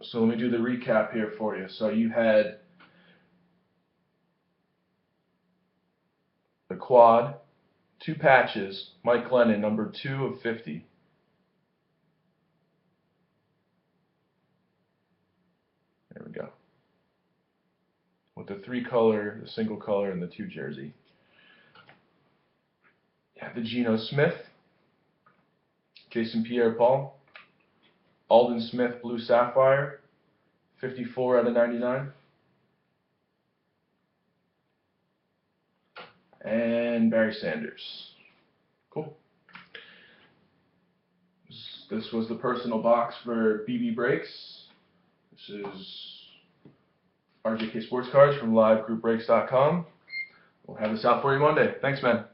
So let me do the recap here for you. So you had the quad, 2 patches, Mike Glennon, number 2 of 50. There we go. With the 3 color, the single color, and the 2 jersey. You have the Geno Smith, Jason Pierre-Paul, Aldon Smith Blue Sapphire, 54 out of 99. And Barry Sanders. Cool. This was the personal box for bbbreaks. This is RJK Sports Cards from livegroup breaks.com. We'll have this out for you Monday. Thanks, man.